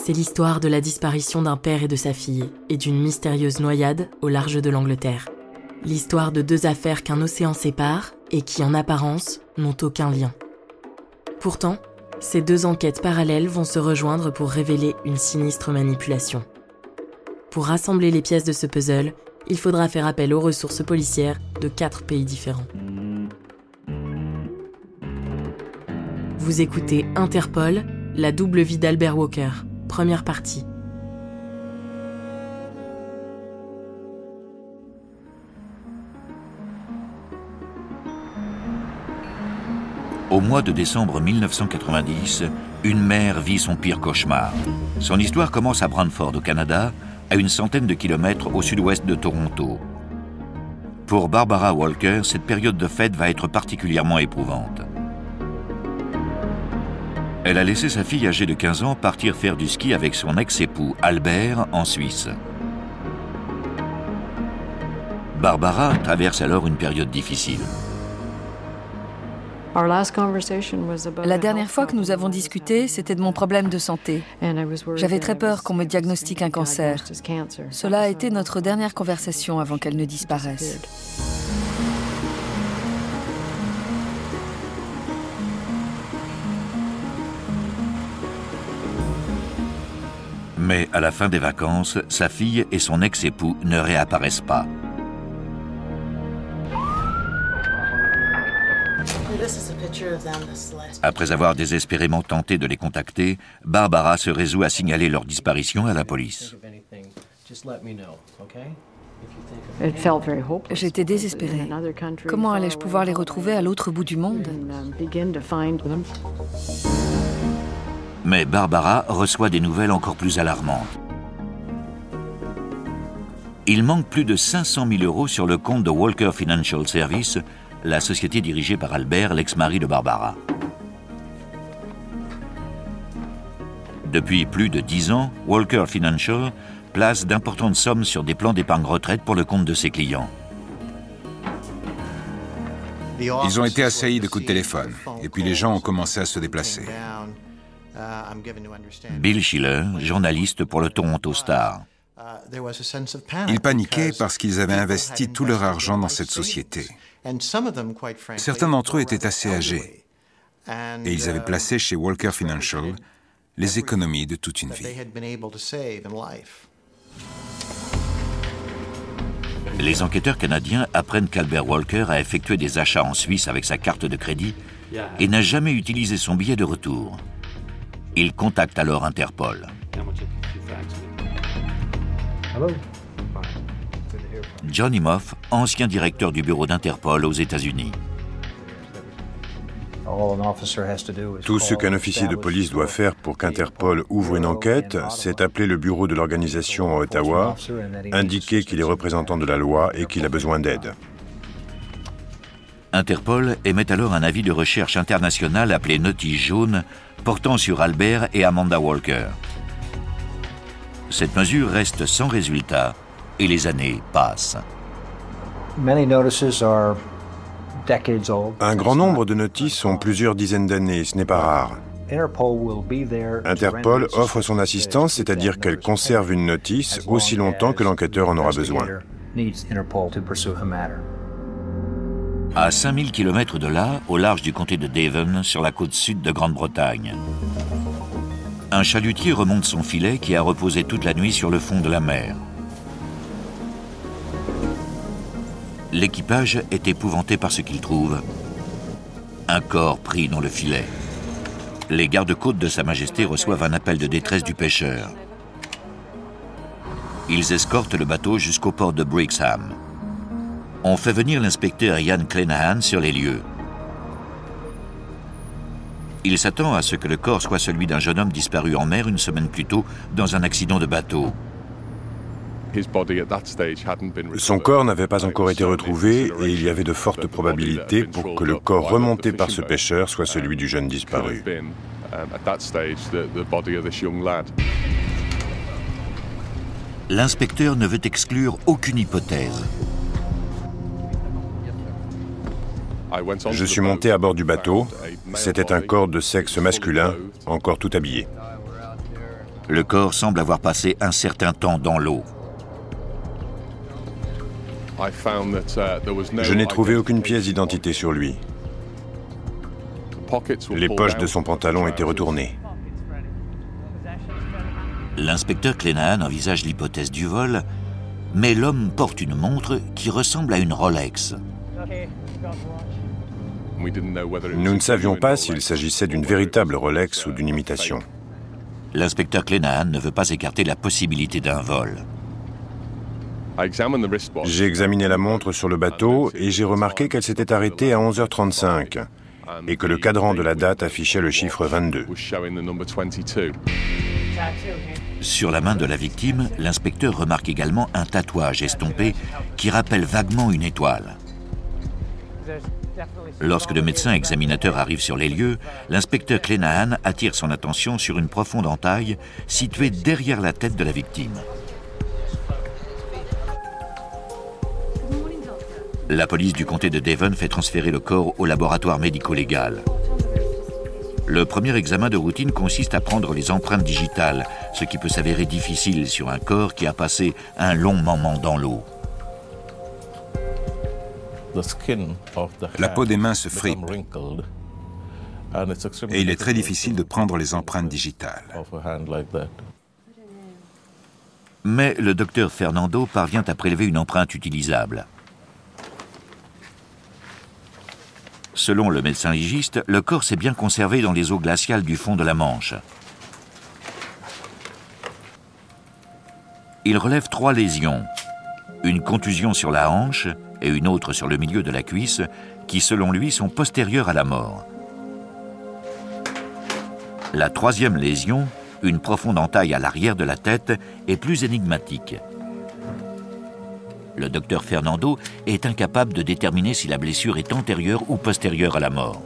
C'est l'histoire de la disparition d'un père et de sa fille et d'une mystérieuse noyade au large de l'Angleterre. L'histoire de deux affaires qu'un océan sépare et qui, en apparence, n'ont aucun lien. Pourtant, ces deux enquêtes parallèles vont se rejoindre pour révéler une sinistre manipulation. Pour rassembler les pièces de ce puzzle, il faudra faire appel aux ressources policières de 4 pays différents. Vous écoutez Interpol, la double vie d'Albert Walker, première partie. Au mois de décembre 1990, une mère vit son pire cauchemar. Son histoire commence à Brantford, au Canada, à une centaine de kilomètres au sud-ouest de Toronto. Pour Barbara Walker, cette période de fête va être particulièrement éprouvante. Elle a laissé sa fille âgée de 15 ans partir faire du ski avec son ex-époux Albert en Suisse. Barbara traverse alors une période difficile. La dernière fois que nous avons discuté, c'était de mon problème de santé. J'avais très peur qu'on me diagnostique un cancer. Cela a été notre dernière conversation avant qu'elle ne disparaisse. Mais à la fin des vacances, sa fille et son ex-époux ne réapparaissent pas. Après avoir désespérément tenté de les contacter, Barbara se résout à signaler leur disparition à la police. J'étais désespérée. Comment allais-je pouvoir les retrouver à l'autre bout du monde? Mais Barbara reçoit des nouvelles encore plus alarmantes. Il manque plus de 500 000 € sur le compte de Walker Financial Services, la société dirigée par Albert, l'ex-mari de Barbara. Depuis plus de 10 ans, Walker Financial place d'importantes sommes sur des plans d'épargne retraite pour le compte de ses clients. Ils ont été assaillis de coups de téléphone, et puis les gens ont commencé à se déplacer. Bill Schiller, journaliste pour le Toronto Star. Ils paniquaient parce qu'ils avaient investi tout leur argent dans cette société. Certains d'entre eux étaient assez âgés, et ils avaient placé chez Walker Financial les économies de toute une vie. Les enquêteurs canadiens apprennent qu'Albert Walker a effectué des achats en Suisse avec sa carte de crédit et n'a jamais utilisé son billet de retour. Ils contactent alors Interpol. John Imhoff, ancien directeur du bureau d'Interpol aux États-Unis. Tout ce qu'un officier de police doit faire pour qu'Interpol ouvre une enquête, c'est appeler le bureau de l'organisation à Ottawa, indiquer qu'il est représentant de la loi et qu'il a besoin d'aide. Interpol émet alors un avis de recherche international appelé Notice jaune, portant sur Albert et Amanda Walker. Cette mesure reste sans résultat et les années passent. Un grand nombre de notices ont plusieurs dizaines d'années, ce n'est pas rare. Interpol offre son assistance, c'est-à-dire qu'elle conserve une notice aussi longtemps que l'enquêteur en aura besoin. À 5000 km de là, au large du comté de Devon, sur la côte sud de Grande-Bretagne, un chalutier remonte son filet qui a reposé toute la nuit sur le fond de la mer. L'équipage est épouvanté par ce qu'il trouve. Un corps pris dans le filet. Les gardes-côtes de Sa Majesté reçoivent un appel de détresse du pêcheur. Ils escortent le bateau jusqu'au port de Brixham. On fait venir l'inspecteur Ian Clenahan sur les lieux. Il s'attend à ce que le corps soit celui d'un jeune homme disparu en mer une semaine plus tôt dans un accident de bateau. Son corps n'avait pas encore été retrouvé et il y avait de fortes probabilités pour que le corps remonté par ce pêcheur soit celui du jeune disparu. L'inspecteur ne veut exclure aucune hypothèse. Je suis monté à bord du bateau. C'était un corps de sexe masculin, encore tout habillé. Le corps semble avoir passé un certain temps dans l'eau. Je n'ai trouvé aucune pièce d'identité sur lui. Les poches de son pantalon étaient retournées. L'inspecteur Clenaghan envisage l'hypothèse du vol, mais l'homme porte une montre qui ressemble à une Rolex. Nous ne savions pas s'il s'agissait d'une véritable Rolex ou d'une imitation. L'inspecteur Clenaghan ne veut pas écarter la possibilité d'un vol. J'ai examiné la montre sur le bateau et j'ai remarqué qu'elle s'était arrêtée à 11h35 et que le cadran de la date affichait le chiffre 22. Sur la main de la victime, l'inspecteur remarque également un tatouage estompé qui rappelle vaguement une étoile. Lorsque le médecin examinateur arrive sur les lieux, l'inspecteur Clenaghan attire son attention sur une profonde entaille située derrière la tête de la victime. La police du comté de Devon fait transférer le corps au laboratoire médico-légal. Le premier examen de routine consiste à prendre les empreintes digitales, ce qui peut s'avérer difficile sur un corps qui a passé un long moment dans l'eau. La peau des mains se fripe et il est très difficile de prendre les empreintes digitales. Mais le docteur Fernando parvient à prélever une empreinte utilisable. Selon le médecin légiste, le corps s'est bien conservé dans les eaux glaciales du fond de la Manche. Il relève 3 lésions, une contusion sur la hanche et une autre sur le milieu de la cuisse, qui selon lui sont postérieures à la mort. La 3e lésion, une profonde entaille à l'arrière de la tête, est plus énigmatique. Le docteur Fernando est incapable de déterminer si la blessure est antérieure ou postérieure à la mort.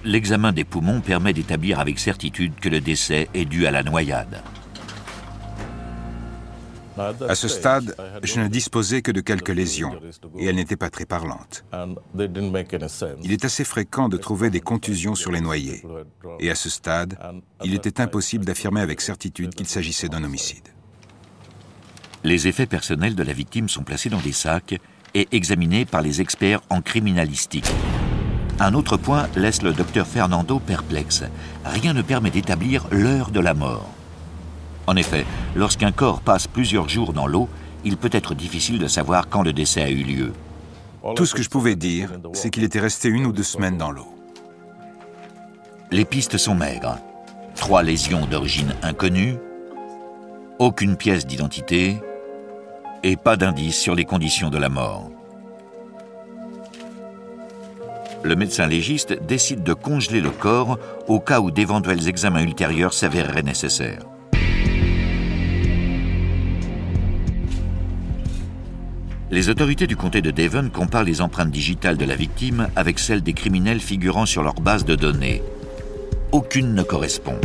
L'examen des poumons permet d'établir avec certitude que le décès est dû à la noyade. À ce stade, je ne disposais que de quelques lésions et elles n'étaient pas très parlantes. Il est assez fréquent de trouver des contusions sur les noyés. Et à ce stade, il était impossible d'affirmer avec certitude qu'il s'agissait d'un homicide. Les effets personnels de la victime sont placés dans des sacs et examinés par les experts en criminalistique. Un autre point laisse le docteur Fernando perplexe. Rien ne permet d'établir l'heure de la mort. En effet, lorsqu'un corps passe plusieurs jours dans l'eau, il peut être difficile de savoir quand le décès a eu lieu. Tout ce que je pouvais dire, c'est qu'il était resté 1 ou 2 semaines dans l'eau. Les pistes sont maigres. 3 lésions d'origine inconnue, aucune pièce d'identité et pas d'indice sur les conditions de la mort. Le médecin légiste décide de congeler le corps au cas où d'éventuels examens ultérieurs s'avéreraient nécessaires. Les autorités du comté de Devon comparent les empreintes digitales de la victime avec celles des criminels figurant sur leur base de données. Aucune ne correspond.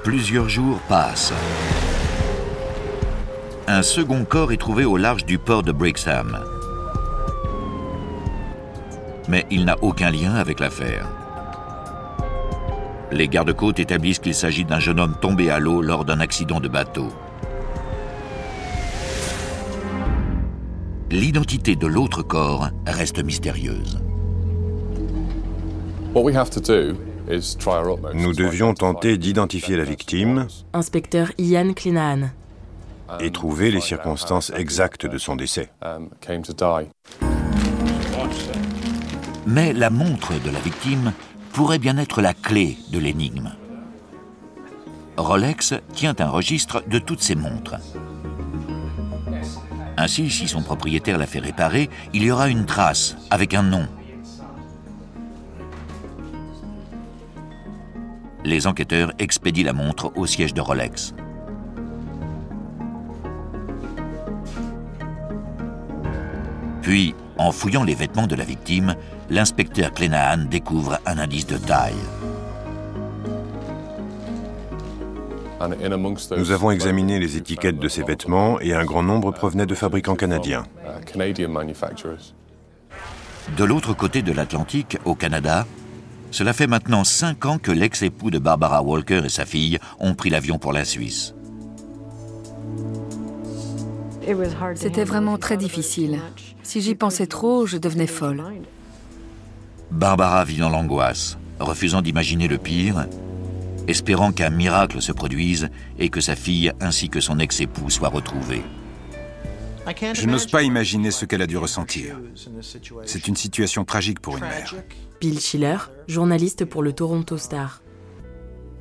Plusieurs jours passent. Un second corps est trouvé au large du port de Brixham. Mais il n'a aucun lien avec l'affaire. Les gardes-côtes établissent qu'il s'agit d'un jeune homme tombé à l'eau lors d'un accident de bateau. L'identité de l'autre corps reste mystérieuse. Nous devions tenter d'identifier la victime, Inspecteur Ian Clenaghan, et trouver les circonstances exactes de son décès. Mais la montre de la victime pourrait bien être la clé de l'énigme. Rolex tient un registre de toutes ses montres. Ainsi, si son propriétaire l'a fait réparer, il y aura une trace avec un nom. Les enquêteurs expédient la montre au siège de Rolex. Puis, en fouillant les vêtements de la victime, l'inspecteur Clenaghan découvre un indice de taille. Nous avons examiné les étiquettes de ces vêtements et un grand nombre provenaient de fabricants canadiens. De l'autre côté de l'Atlantique, au Canada, cela fait maintenant 5 ans que l'ex-époux de Barbara Walker et sa fille ont pris l'avion pour la Suisse. C'était vraiment très difficile. Si j'y pensais trop, je devenais folle. Barbara vit dans l'angoisse, refusant d'imaginer le pire, espérant qu'un miracle se produise et que sa fille ainsi que son ex-époux soient retrouvés. Je n'ose pas imaginer ce qu'elle a dû ressentir. C'est une situation tragique pour une mère. Bill Schiller, journaliste pour le Toronto Star.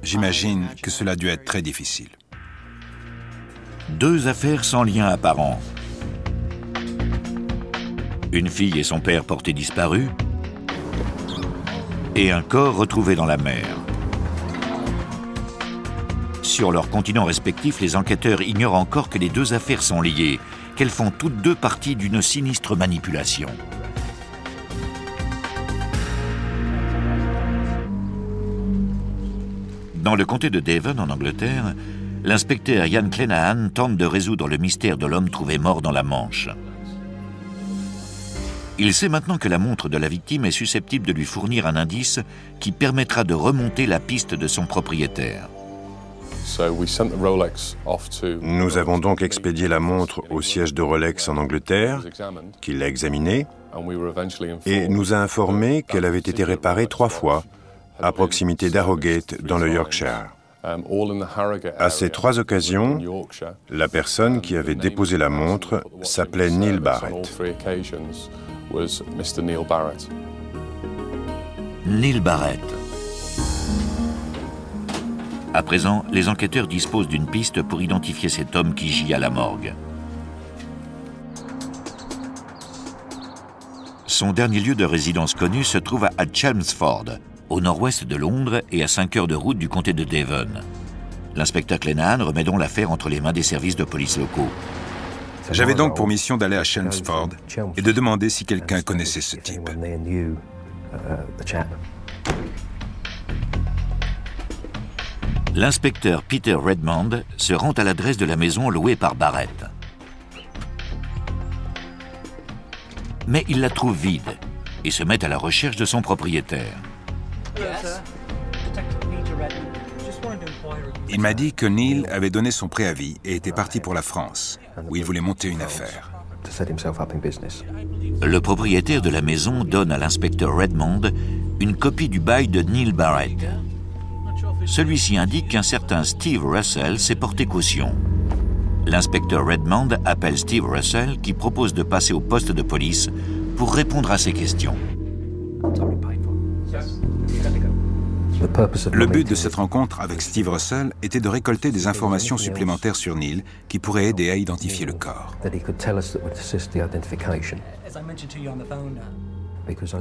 J'imagine que cela a dû être très difficile. 2 affaires sans lien apparent. Une fille et son père portés disparus et un corps retrouvé dans la mer. Sur leurs continents respectifs, les enquêteurs ignorent encore que les 2 affaires sont liées, qu'elles font toutes 2 partie d'une sinistre manipulation. Dans le comté de Devon, en Angleterre, l'inspecteur Ian Clenahan tente de résoudre le mystère de l'homme trouvé mort dans la Manche. Il sait maintenant que la montre de la victime est susceptible de lui fournir un indice qui permettra de remonter la piste de son propriétaire. Nous avons donc expédié la montre au siège de Rolex en Angleterre, qui l'a examinée, et nous a informé qu'elle avait été réparée 3 fois, à proximité d'Harrogate, dans le Yorkshire. À ces 3 occasions, la personne qui avait déposé la montre s'appelait Neil Barrett. Neil Barrett. À présent, les enquêteurs disposent d'une piste pour identifier cet homme qui gît à la morgue. Son dernier lieu de résidence connu se trouve à Chelmsford, au nord-ouest de Londres et à 5 heures de route du comté de Devon. L'inspecteur Clenahan remet donc l'affaire entre les mains des services de police locaux. J'avais donc pour mission d'aller à Chelmsford et de demander si quelqu'un connaissait ce type. L'inspecteur Peter Redmond se rend à l'adresse de la maison louée par Barrett. Mais il la trouve vide et se met à la recherche de son propriétaire. Il m'a dit que Neil avait donné son préavis et était parti pour la France, où il voulait monter une affaire. Le propriétaire de la maison donne à l'inspecteur Redmond une copie du bail de Neil Barrett. Celui-ci indique qu'un certain Steve Russell s'est porté caution. L'inspecteur Redmond appelle Steve Russell qui propose de passer au poste de police pour répondre à ses questions. Le but de cette rencontre avec Steve Russell était de récolter des informations supplémentaires sur Neil qui pourraient aider à identifier le corps.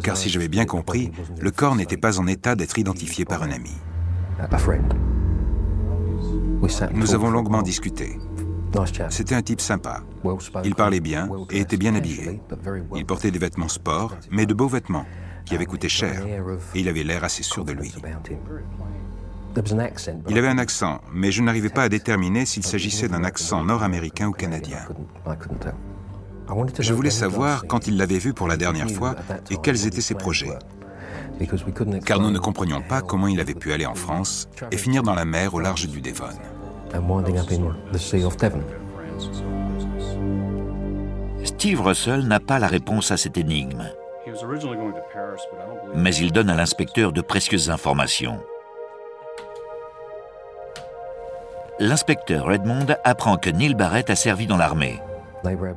Car si j'avais bien compris, le corps n'était pas en état d'être identifié par un ami. Nous avons longuement discuté. C'était un type sympa. Il parlait bien et était bien habillé. Il portait des vêtements sport, mais de beaux vêtements, qui avaient coûté cher, et il avait l'air assez sûr de lui. Il avait un accent, mais je n'arrivais pas à déterminer s'il s'agissait d'un accent nord-américain ou canadien. Je voulais savoir quand il l'avait vu pour la dernière fois et quels étaient ses projets. Car nous ne comprenions pas comment il avait pu aller en France et finir dans la mer au large du Devon. Steve Russell n'a pas la réponse à cette énigme. Mais il donne à l'inspecteur de précieuses informations. L'inspecteur Redmond apprend que Neil Barrett a servi dans l'armée.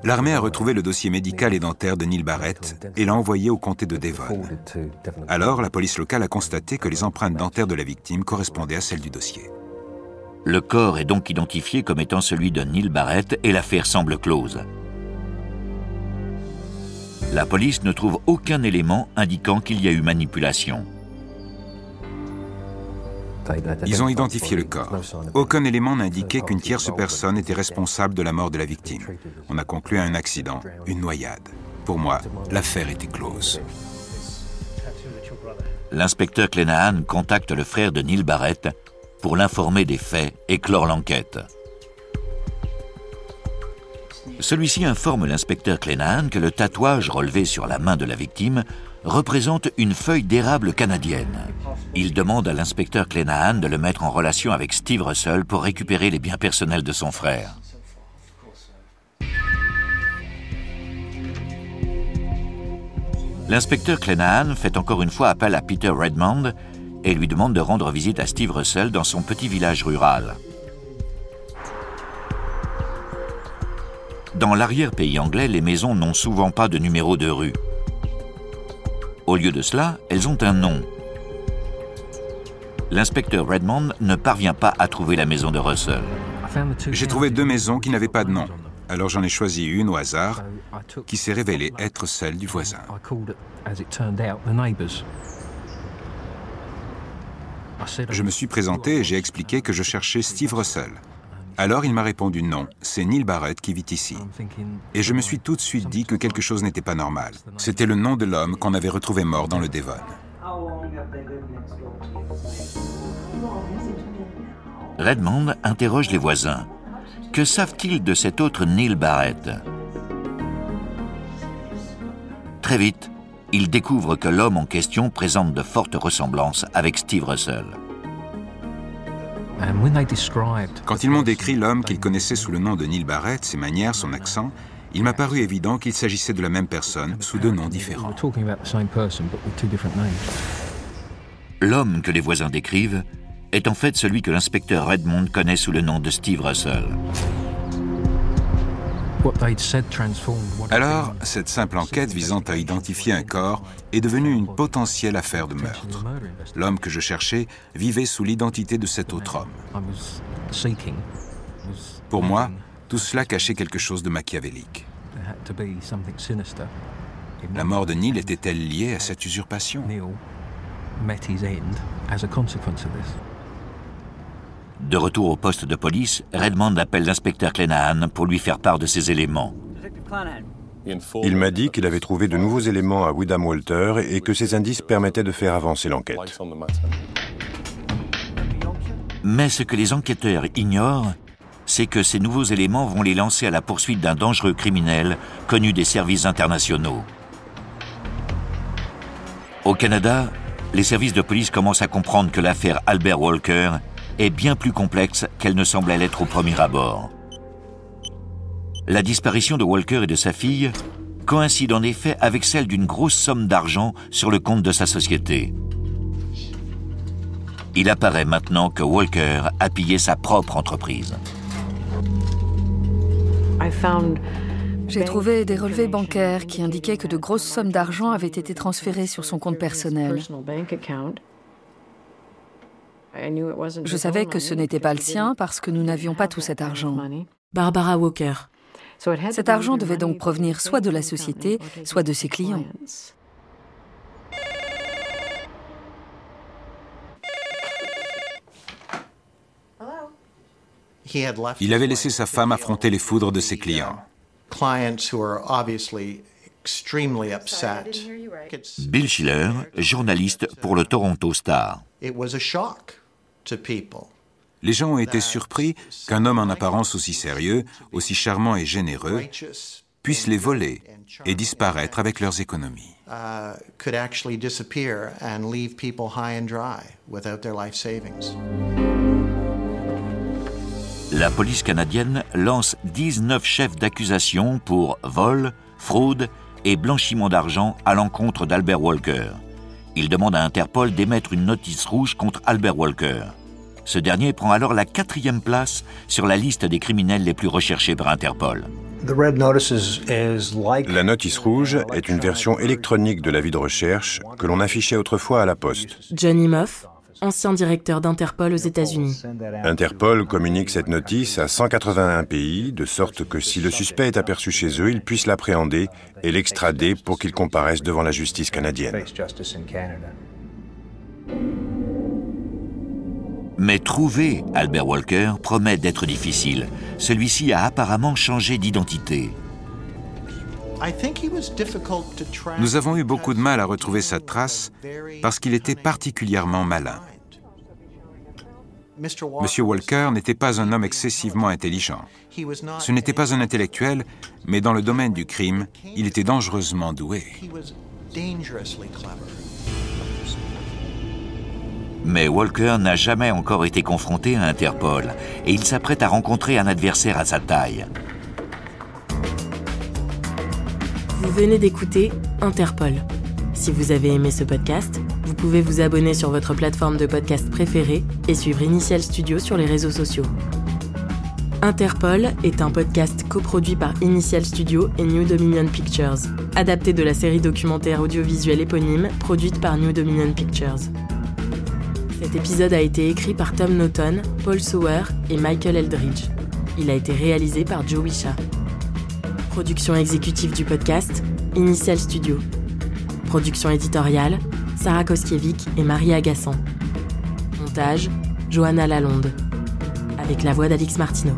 L'armée a retrouvé le dossier médical et dentaire de Neil Barrett et l'a envoyé au comté de Devon. Alors, la police locale a constaté que les empreintes dentaires de la victime correspondaient à celles du dossier. Le corps est donc identifié comme étant celui de Neil Barrett et l'affaire semble close. La police ne trouve aucun élément indiquant qu'il y a eu manipulation. Ils ont identifié le corps. Aucun élément n'indiquait qu'une tierce personne était responsable de la mort de la victime. On a conclu à un accident, une noyade. Pour moi, l'affaire était close. L'inspecteur Clenahan contacte le frère de Neil Barrett pour l'informer des faits et clore l'enquête. Celui-ci informe l'inspecteur Clenaghan que le tatouage relevé sur la main de la victime représente une feuille d'érable canadienne. Il demande à l'inspecteur Clenaghan de le mettre en relation avec Steve Russell pour récupérer les biens personnels de son frère. L'inspecteur Clenaghan fait encore une fois appel à Peter Redmond et lui demande de rendre visite à Steve Russell dans son petit village rural. Dans l'arrière-pays anglais, les maisons n'ont souvent pas de numéro de rue. Au lieu de cela, elles ont un nom. L'inspecteur Redmond ne parvient pas à trouver la maison de Russell. J'ai trouvé 2 maisons qui n'avaient pas de nom. Alors j'en ai choisi une au hasard, qui s'est révélée être celle du voisin. Je me suis présenté et j'ai expliqué que je cherchais Steve Russell. Alors il m'a répondu non, c'est Neil Barrett qui vit ici. Et je me suis tout de suite dit que quelque chose n'était pas normal. C'était le nom de l'homme qu'on avait retrouvé mort dans le Devon. Redmond interroge les voisins. Que savent-ils de cet autre Neil Barrett? Très vite, ils découvrent que l'homme en question présente de fortes ressemblances avec Steve Russell. Quand ils m'ont décrit l'homme qu'ils connaissaient sous le nom de Neil Barrett, ses manières, son accent, il m'a paru évident qu'il s'agissait de la même personne sous 2 noms différents. L'homme que les voisins décrivent est en fait celui que l'inspecteur Redmond connaît sous le nom de Steve Russell. Alors, cette simple enquête visant à identifier un corps est devenue une potentielle affaire de meurtre. L'homme que je cherchais vivait sous l'identité de cet autre homme. Pour moi, tout cela cachait quelque chose de machiavélique. La mort de Neil était-elle liée à cette usurpation? De retour au poste de police, Redmond appelle l'inspecteur Clenaghan pour lui faire part de ces éléments. Il m'a dit qu'il avait trouvé de nouveaux éléments à Wyndham Walter et que ces indices permettaient de faire avancer l'enquête. Mais ce que les enquêteurs ignorent, c'est que ces nouveaux éléments vont les lancer à la poursuite d'un dangereux criminel connu des services internationaux. Au Canada, les services de police commencent à comprendre que l'affaire Albert Walker est bien plus complexe qu'elle ne semblait l'être au premier abord. La disparition de Walker et de sa fille coïncide en effet avec celle d'une grosse somme d'argent sur le compte de sa société. Il apparaît maintenant que Walker a pillé sa propre entreprise. J'ai trouvé des relevés bancaires qui indiquaient que de grosses sommes d'argent avaient été transférées sur son compte personnel. Je savais que ce n'était pas le sien parce que nous n'avions pas tout cet argent. Barbara Walker. Cet argent devait donc provenir soit de la société, soit de ses clients. Il avait laissé sa femme affronter les foudres de ses clients. Bill Schiller, journaliste pour le Toronto Star. Les gens ont été surpris qu'un homme en apparence aussi sérieux, aussi charmant et généreux, puisse les voler et disparaître avec leurs économies. La police canadienne lance 19 chefs d'accusation pour vol, fraude et blanchiment d'argent à l'encontre d'Albert Walker. Il demande à Interpol d'émettre une notice rouge contre Albert Walker. Ce dernier prend alors la 4e place sur la liste des criminels les plus recherchés par Interpol. La notice rouge est une version électronique de l'avis de recherche que l'on affichait autrefois à la poste. Johnny Moff, ancien directeur d'Interpol aux États-Unis. Interpol communique cette notice à 181 pays, de sorte que si le suspect est aperçu chez eux, ils puissent l'appréhender et l'extrader pour qu'il comparaisse devant la justice canadienne. Mais trouver Albert Walker promet d'être difficile. Celui-ci a apparemment changé d'identité. Nous avons eu beaucoup de mal à retrouver sa trace parce qu'il était particulièrement malin. M. Walker n'était pas un homme excessivement intelligent. Ce n'était pas un intellectuel, mais dans le domaine du crime, il était dangereusement doué. Mais Walker n'a jamais encore été confronté à Interpol et il s'apprête à rencontrer un adversaire à sa taille. Vous venez d'écouter Interpol. Si vous avez aimé ce podcast, vous pouvez vous abonner sur votre plateforme de podcast préférée et suivre Initial Studio sur les réseaux sociaux. Interpol est un podcast coproduit par Initial Studio et New Dominion Pictures, adapté de la série documentaire audiovisuelle éponyme produite par New Dominion Pictures. Cet épisode a été écrit par Tom Naughton, Paul Sauer et Michael Eldridge. Il a été réalisé par Joe Wisha. Production exécutive du podcast, Initial Studio. Production éditoriale, Sarah Koskiewicz et Marie Agassan. Montage, Johanna Lalonde. Avec la voix d'Alix Martineau.